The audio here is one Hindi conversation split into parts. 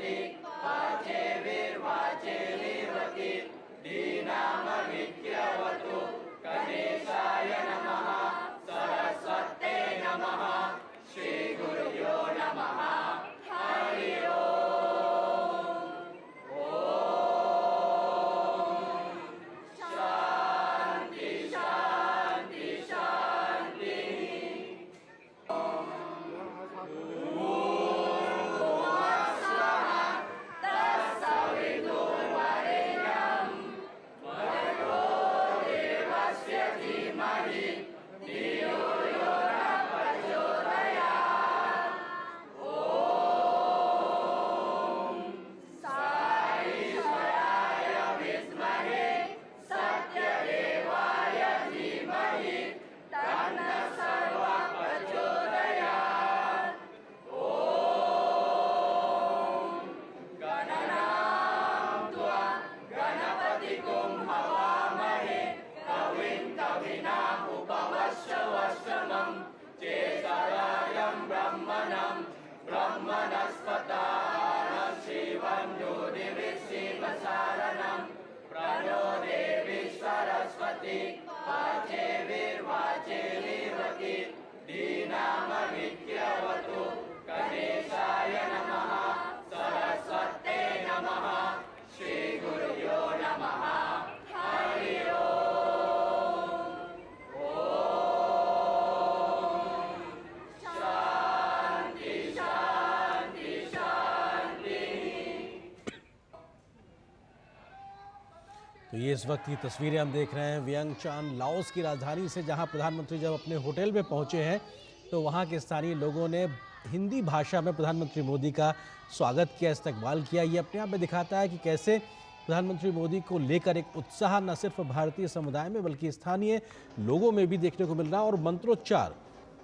सरस्वती वाचे वीर्वाचे वीरवती दीनामविद्यवतु गणेशाय नमः सरस्वते नमः श्री गुरुभ्यो नमः हरि ओम। ओम शांति शांति शांति। ओम भूर्भुवस्सुवः तत्सवितुर्वरेण्यं भर्गो देवस्य धीमहि धियो यो न प्रचोदयात्। ओम साईश्वराय विद्महे सत्यदेवाय धीमहि तन्नः सर्वः प्रचोदयात्। ओम गणनां त्वा गणपतिगुं हवामहे कविं कवीनाम् उपमश्रवश्रवं चेतरायं ब्रह्मणं ब्रह्मणस्पताः शिवं योनिविश्वसारणं प्रणो देवी सरस्वती वाचे वीर्वाचे वीरवती दीनामविद्यवतु गणेशाय नमः सरस्वते नमः श्री गुरुभ्यो नमः हरि ओम। ओम शांति शांति शांति। तो ये इस वक्त की तस्वीरें हम देख रहे हैं वियंगचान लाओस की राजधानी से, जहां प्रधानमंत्री जब अपने होटल में पहुंचे हैं तो वहां के स्थानीय लोगों ने हिंदी भाषा में प्रधानमंत्री मोदी का स्वागत किया, इस्तकबाल किया। ये अपने आप में दिखाता है कि कैसे प्रधानमंत्री मोदी को लेकर एक उत्साह न सिर्फ भारतीय समुदाय में बल्कि स्थानीय लोगों में भी देखने को मिल रहा है। और मंत्रोच्चार,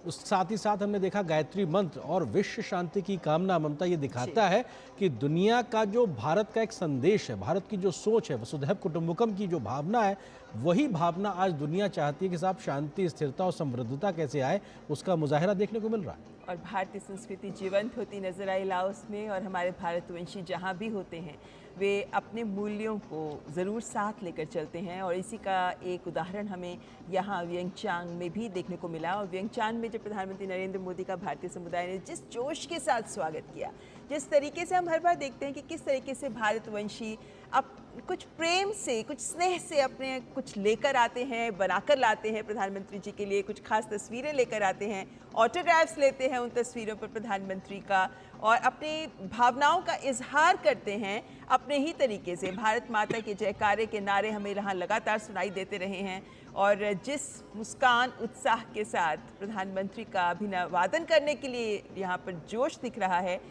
उस साथ ही साथ हमने देखा गायत्री मंत्र और विश्व शांति की कामना। ममता, ये दिखाता है कि दुनिया का जो भारत का एक संदेश है, भारत की जो सोच है, वसुधैव कुटुंबकम की जो भावना है, वही भावना आज दुनिया चाहती है कि साहब शांति, स्थिरता और समृद्धता कैसे आए, उसका मुजाहिरा देखने को मिल रहा है। और भारतीय संस्कृति जीवंत होती नजर आई लाओस में। और हमारे भारतवंशी जहाँ भी होते हैं वे अपने मूल्यों को ज़रूर साथ लेकर चलते हैं। और इसी का एक उदाहरण हमें यहाँ वियंगचान में भी देखने को मिला। और वियंगचान में जब प्रधानमंत्री नरेंद्र मोदी का भारतीय समुदाय ने जिस जोश के साथ स्वागत किया, जिस तरीके से हम हर बार देखते हैं कि किस तरीके से भारतवंशी अब कुछ प्रेम से, कुछ स्नेह से अपने कुछ लेकर आते हैं, बनाकर लाते हैं प्रधानमंत्री जी के लिए, कुछ खास तस्वीरें लेकर आते हैं, ऑटोग्राफ्स लेते हैं उन तस्वीरों पर प्रधानमंत्री का, और अपनी भावनाओं का इजहार करते हैं अपने ही तरीके से। भारत माता के जयकारे के नारे हमें यहाँ लगातार सुनाई देते रहे हैं। और जिस मुस्कान, उत्साह के साथ प्रधानमंत्री का अभिवादन करने के लिए यहाँ पर जोश दिख रहा है,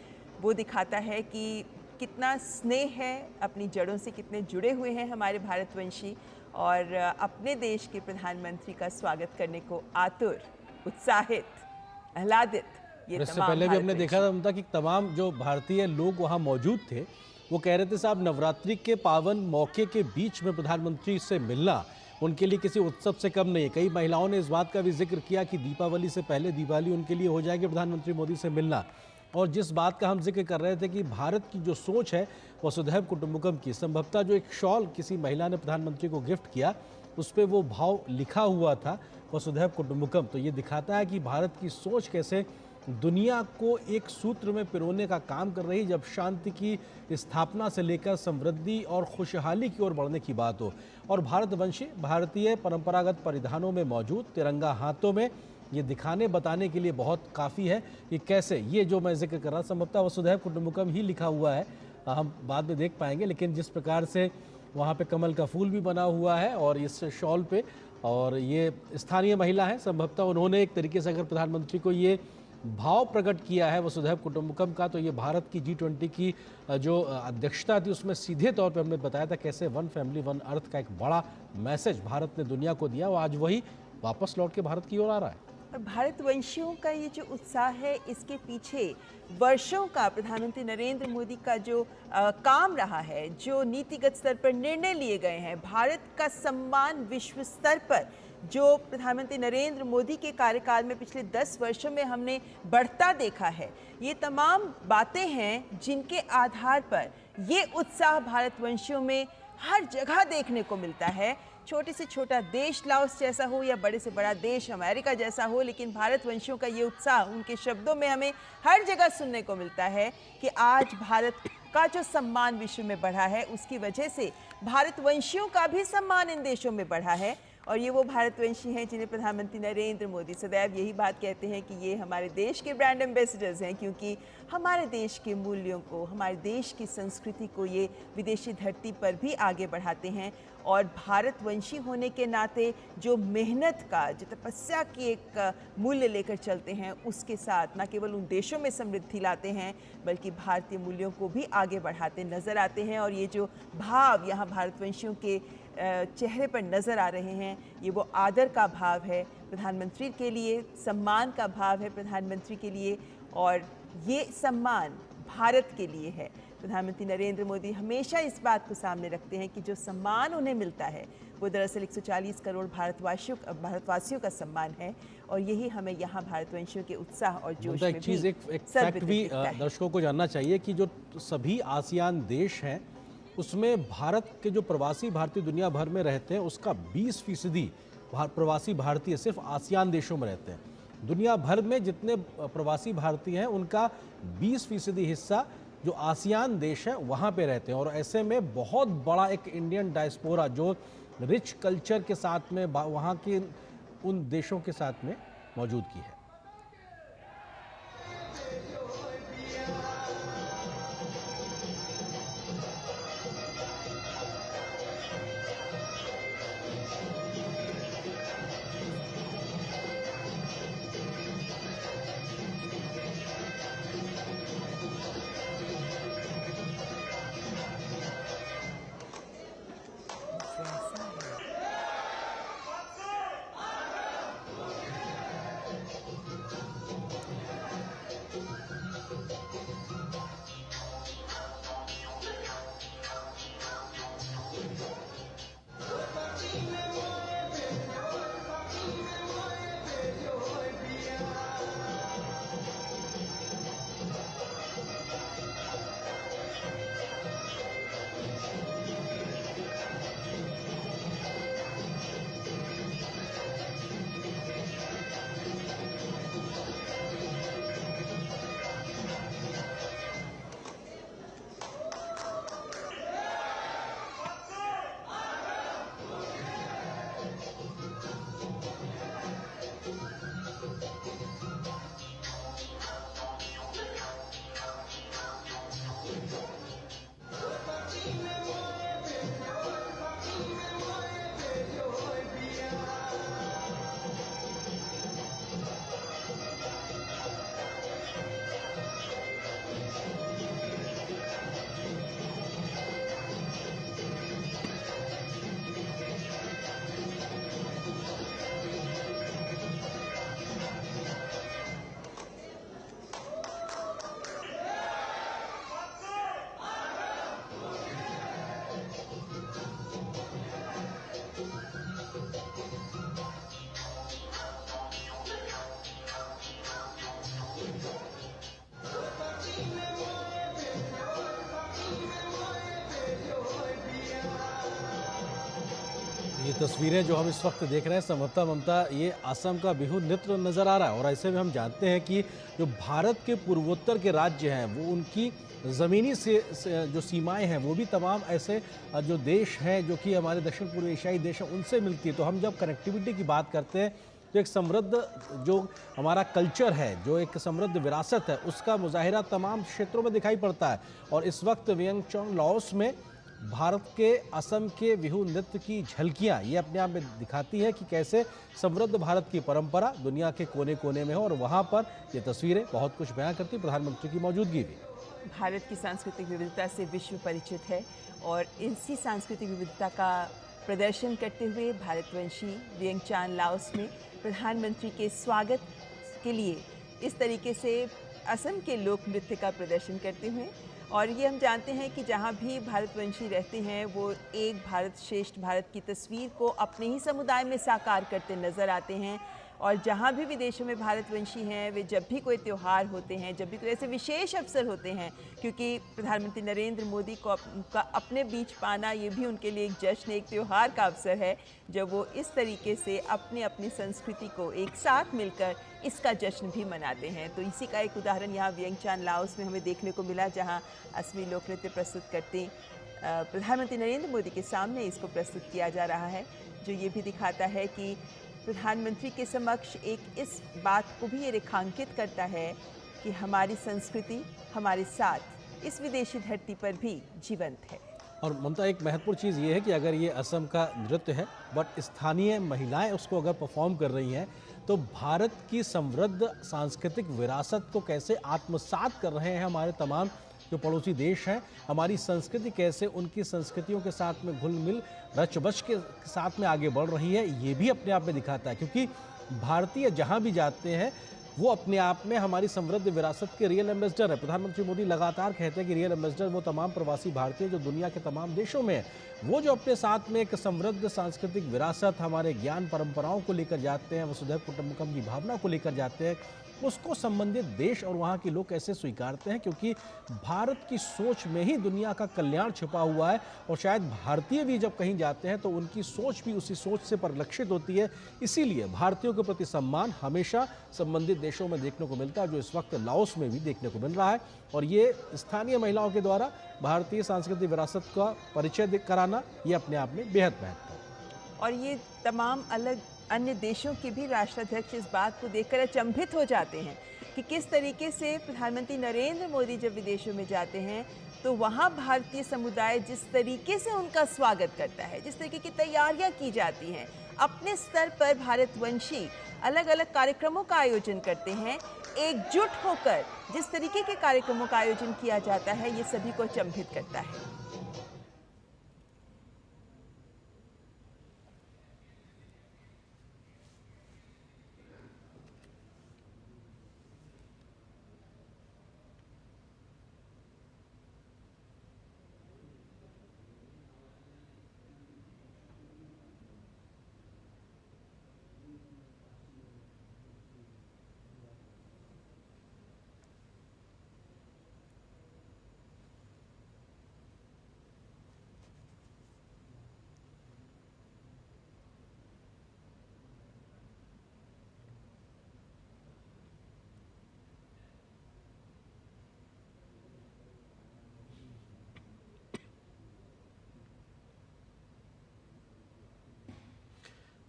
वो दिखाता है कि कितना स्नेह है, अपनी जड़ों से कितने जुड़े हुए हैं हमारे भारतवंशी, और अपने देश के प्रधानमंत्री का स्वागत करने को आतुर, उत्साहित, आह्लादित ये इससे तमाम पहले भी हमने देखा था भारतवंशी। ममता कि तमाम जो भारतीय लोग वहाँ मौजूद थे वो कह रहे थे साहब नवरात्रि के पावन मौके के बीच में प्रधानमंत्री से मिलना उनके लिए किसी उत्सव से कम नहीं है। कई महिलाओं ने इस बात का भी जिक्र किया कि दीपावली से पहले दिवाली उनके लिए हो जाएगी प्रधानमंत्री मोदी से मिलना। और जिस बात का हम जिक्र कर रहे थे कि भारत की जो सोच है वसुधैव कुटुंबकम की, संभवतः जो एक शॉल किसी महिला ने प्रधानमंत्री को गिफ्ट किया उस पर वो भाव लिखा हुआ था वसुधैव कुटुंबकम। तो ये दिखाता है कि भारत की सोच कैसे दुनिया को एक सूत्र में पिरोने का काम कर रही, जब शांति की स्थापना से लेकर समृद्धि और खुशहाली की ओर बढ़ने की बात हो। और भारतवंशी भारतीय परंपरागत परिधानों में मौजूद तिरंगा हाथों में ये दिखाने बताने के लिए बहुत काफ़ी है कि कैसे ये जो मैं जिक्र कर रहा संभवतः वसुधैव कुटुंबकम ही लिखा हुआ है, हम बाद में देख पाएंगे। लेकिन जिस प्रकार से वहाँ पे कमल का फूल भी बना हुआ है और इस शॉल पे, और ये स्थानीय महिला है, संभवतः उन्होंने एक तरीके से अगर प्रधानमंत्री को ये भाव प्रकट किया है वसुधैव कुटुंबकम का, तो ये भारत की G20 की जो अध्यक्षता थी उसमें सीधे तौर पे हमने बताया था कैसे वन फैमिली वन अर्थ का एक बड़ा मैसेज भारत ने दुनिया को दिया, और आज वही वापस लौट के भारत की ओर आ रहा है। और भारतवंशियों का ये जो उत्साह है, इसके पीछे वर्षों का प्रधानमंत्री नरेंद्र मोदी का जो काम रहा है, जो नीतिगत स्तर पर निर्णय लिए गए हैं, भारत का सम्मान विश्व स्तर पर जो प्रधानमंत्री नरेंद्र मोदी के कार्यकाल में पिछले 10 वर्षों में हमने बढ़ता देखा है, ये तमाम बातें हैं जिनके आधार पर ये उत्साह भारतवंशियों में हर जगह देखने को मिलता है। छोटे से छोटा देश लाओस जैसा हो या बड़े से बड़ा देश अमेरिका जैसा हो, लेकिन भारतवंशियों का ये उत्साह उनके शब्दों में हमें हर जगह सुनने को मिलता है कि आज भारत का जो सम्मान विश्व में बढ़ा है, उसकी वजह से भारतवंशियों का भी सम्मान इन देशों में बढ़ा है। और ये वो भारतवंशी हैं जिन्हें प्रधानमंत्री नरेंद्र मोदी सदैव यही बात कहते हैं कि ये हमारे देश के ब्रांड एम्बेसडर्स हैं, क्योंकि हमारे देश के मूल्यों को, हमारे देश की संस्कृति को ये विदेशी धरती पर भी आगे बढ़ाते हैं। और भारतवंशी होने के नाते जो मेहनत का, जो तपस्या की एक मूल्य लेकर चलते हैं, उसके साथ न केवल उन देशों में समृद्धि लाते हैं बल्कि भारतीय मूल्यों को भी आगे बढ़ाते नज़र आते हैं। और ये जो भाव यहाँ भारतवंशियों के चेहरे पर नज़र आ रहे हैं, ये वो आदर का भाव है प्रधानमंत्री के लिए, सम्मान का भाव है प्रधानमंत्री के लिए, और ये सम्मान भारत के लिए है। प्रधानमंत्री नरेंद्र मोदी हमेशा इस बात को सामने रखते हैं कि जो सम्मान उन्हें मिलता है वो दरअसल 140 करोड़ भारतवासियों का सम्मान है। और यही हमें यहाँ भारतवंशियों के उत्साह और जोश में एक चीज़, एक फैक्ट भी दर्शकों को जानना चाहिए कि जो सभी आसियान देश हैं उसमें भारत के जो प्रवासी भारतीय दुनिया भर में रहते हैं उसका 20% प्रवासी भारतीय सिर्फ आसियान देशों में रहते हैं। दुनिया भर में जितने प्रवासी भारतीय हैं उनका 20% हिस्सा जो आसियान देश है वहाँ पे रहते हैं। और ऐसे में बहुत बड़ा एक इंडियन डायस्पोरा जो रिच कल्चर के साथ में वहाँ के उन देशों के साथ में मौजूदगी है। ये तस्वीरें जो हम इस वक्त देख रहे हैं संभवतः ममता ये असम का बिहू नृत्य नज़र आ रहा है। और ऐसे में हम जानते हैं कि जो भारत के पूर्वोत्तर के राज्य हैं वो उनकी ज़मीनी से जो सीमाएं हैं वो भी तमाम ऐसे जो देश हैं जो कि हमारे दक्षिण पूर्व एशियाई देश हैं उनसे मिलती है। तो हम जब कनेक्टिविटी की बात करते हैं तो एक समृद्ध जो हमारा कल्चर है, जो एक समृद्ध विरासत है, उसका मुजाहिरा तमाम क्षेत्रों में दिखाई पड़ता है। और इस वक्त वियंगचोंग लाओस में भारत के असम के बिहू नृत्य की झलकियाँ ये अपने आप में दिखाती है कि कैसे समृद्ध भारत की परंपरा दुनिया के कोने कोने में हो। और वहाँ पर ये तस्वीरें बहुत कुछ बयां करती, प्रधानमंत्री की मौजूदगी भी। भारत की सांस्कृतिक विविधता से विश्व परिचित है और इसी सांस्कृतिक विविधता का प्रदर्शन करते हुए भारतवंशी वियंगचोंग लाओस में प्रधानमंत्री के स्वागत के लिए इस तरीके से असम के लोक नृत्य का प्रदर्शन करते हुए। और ये हम जानते हैं कि जहाँ भी भारतवंशी रहते हैं वो एक भारत श्रेष्ठ भारत की तस्वीर को अपने ही समुदाय में साकार करते नज़र आते हैं। और जहाँ भी विदेशों में भारतवंशी हैं वे जब भी कोई त्यौहार होते हैं, जब भी कोई ऐसे विशेष अवसर होते हैं, क्योंकि प्रधानमंत्री नरेंद्र मोदी को का अपने बीच पाना ये भी उनके लिए एक जश्न, एक त्यौहार का अवसर है, जब वो इस तरीके से अपनी अपनी संस्कृति को एक साथ मिलकर इसका जश्न भी मनाते हैं। तो इसी का एक उदाहरण यहाँ वियंगचान लाओस में हमें देखने को मिला, जहाँ असमी लोक नृत्य प्रस्तुत करते प्रधानमंत्री नरेंद्र मोदी के सामने इसको प्रस्तुत किया जा रहा है, जो ये भी दिखाता है कि प्रधानमंत्री के समक्ष एक इस बात को भी ये रेखांकित करता है कि हमारी संस्कृति हमारे साथ इस विदेशी धरती पर भी जीवंत है। और ममता, एक महत्वपूर्ण चीज़ ये है कि अगर ये असम का नृत्य है बट स्थानीय महिलाएं उसको अगर परफॉर्म कर रही हैं तो भारत की समृद्ध सांस्कृतिक विरासत को कैसे आत्मसात कर रहे हैं हमारे तमाम जो पड़ोसी देश हैं, हमारी संस्कृति कैसे उनकी संस्कृतियों के साथ में घुल मिल रच-बच के साथ में आगे बढ़ रही है, ये भी अपने आप में दिखाता है। क्योंकि भारतीय जहाँ भी जाते हैं वो अपने आप में हमारी समृद्ध विरासत के रियल एम्बेसडर है। प्रधानमंत्री मोदी लगातार कहते हैं कि रियल एम्बेसडर वो तमाम प्रवासी भारतीय जो दुनिया के तमाम देशों में हैं, वो जो अपने साथ में एक समृद्ध सांस्कृतिक विरासत, हमारे ज्ञान परंपराओं को लेकर जाते हैं, वसुधैव कुटुंबकम की भावना को लेकर जाते हैं, उसको संबंधित देश और वहाँ के लोग कैसे स्वीकारते हैं। क्योंकि भारत की सोच में ही दुनिया का कल्याण छिपा हुआ है और शायद भारतीय भी जब कहीं जाते हैं तो उनकी सोच भी उसी सोच से परिलक्षित होती है। इसीलिए भारतीयों के प्रति सम्मान हमेशा संबंधित देशों में देखने को मिलता है, जो इस वक्त लाओस में भी देखने को मिल रहा है। और ये स्थानीय महिलाओं के द्वारा भारतीय सांस्कृतिक विरासत का परिचय कराना ये अपने आप में बेहद महत्वपूर्ण है। और ये तमाम अलग अन्य देशों के भी राष्ट्राध्यक्ष इस बात को देखकर अचंभित हो जाते हैं कि किस तरीके से प्रधानमंत्री नरेंद्र मोदी जब विदेशों में जाते हैं तो वहाँ भारतीय समुदाय जिस तरीके से उनका स्वागत करता है, जिस तरीके की तैयारियां की जाती हैं, अपने स्तर पर भारतवंशी अलग अलग कार्यक्रमों का आयोजन करते हैं, एकजुट होकर जिस तरीके के कार्यक्रमों का आयोजन किया जाता है, ये सभी को अचंभित करता है।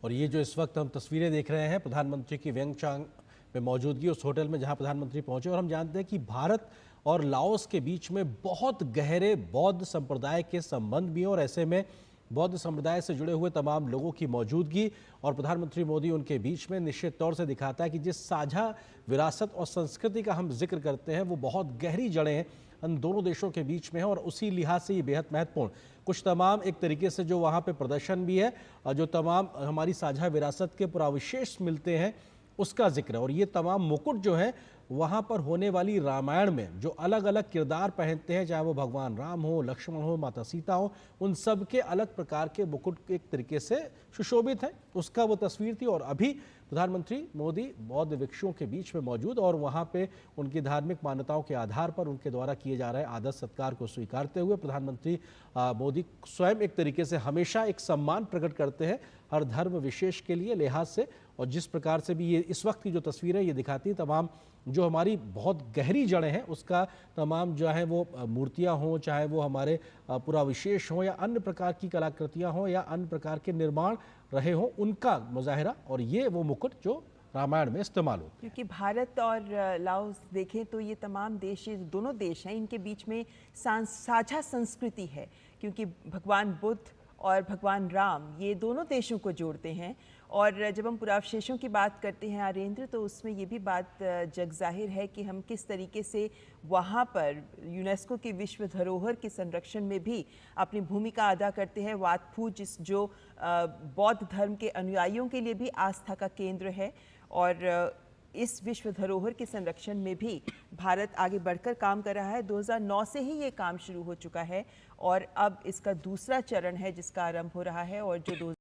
और ये जो इस वक्त हम तस्वीरें देख रहे हैं प्रधानमंत्री की वियंगचान में मौजूदगी उस होटल में जहां प्रधानमंत्री पहुंचे, और हम जानते हैं कि भारत और लाओस के बीच में बहुत गहरे बौद्ध संप्रदाय के संबंध भी हैं और ऐसे में बौद्ध संप्रदाय से जुड़े हुए तमाम लोगों की मौजूदगी और प्रधानमंत्री मोदी उनके बीच में निश्चित तौर से दिखाता है कि जिस साझा विरासत और संस्कृति का हम जिक्र करते हैं वो बहुत गहरी जड़ें इन दोनों देशों के बीच में है। और उसी लिहाज से ये बेहद महत्वपूर्ण कुछ तमाम एक तरीके से जो वहाँ पे प्रदर्शन भी है और जो तमाम हमारी साझा विरासत के पुराविशेष मिलते हैं उसका जिक्र है। और ये तमाम मुकुट जो है वहाँ पर होने वाली रामायण में जो अलग अलग किरदार पहनते हैं, चाहे वो भगवान राम हो, लक्ष्मण हो, माता सीता हो, उन सब के अलग प्रकार के मुकुट एक तरीके से सुशोभित है, उसका वो तस्वीर थी। और अभी प्रधानमंत्री मोदी बौद्ध भिक्षुओं के बीच में मौजूद और वहाँ पे उनकी धार्मिक मान्यताओं के आधार पर उनके द्वारा किए जा रहे आदर सत्कार को स्वीकारते हुए प्रधानमंत्री मोदी स्वयं एक तरीके से हमेशा एक सम्मान प्रकट करते हैं हर धर्म विशेष के लिए लिहाज से। और जिस प्रकार से भी ये इस वक्त की जो तस्वीर है ये दिखाती है तमाम जो हमारी बहुत गहरी जड़ें हैं उसका तमाम जो है वो मूर्तियां हों, चाहे वो हमारे पुराविशेष हों या अन्य प्रकार की कलाकृतियां हों या अन्य प्रकार के निर्माण रहे हों, उनका मुजाहिरा और ये वो मुकुट जो रामायण में इस्तेमाल हो। क्योंकि भारत और लाओस देखें तो ये तमाम देश, दोनों देश हैं, इनके बीच में साझा संस्कृति है, क्योंकि भगवान बुद्ध और भगवान राम ये दोनों देशों को जोड़ते हैं। और जब हम पुरावशेषों की बात करते हैं आर्येंद्र, तो उसमें ये भी बात जग जाहिर है कि हम किस तरीके से वहाँ पर यूनेस्को की विश्व धरोहर के संरक्षण में भी अपनी भूमिका अदा करते हैं। वात फू जो बौद्ध धर्म के अनुयायियों के लिए भी आस्था का केंद्र है और इस विश्व धरोहर के संरक्षण में भी भारत आगे बढ़कर काम कर रहा है। 2009 से ही ये काम शुरू हो चुका है और अब इसका दूसरा चरण है जिसका आरंभ हो रहा है, और जो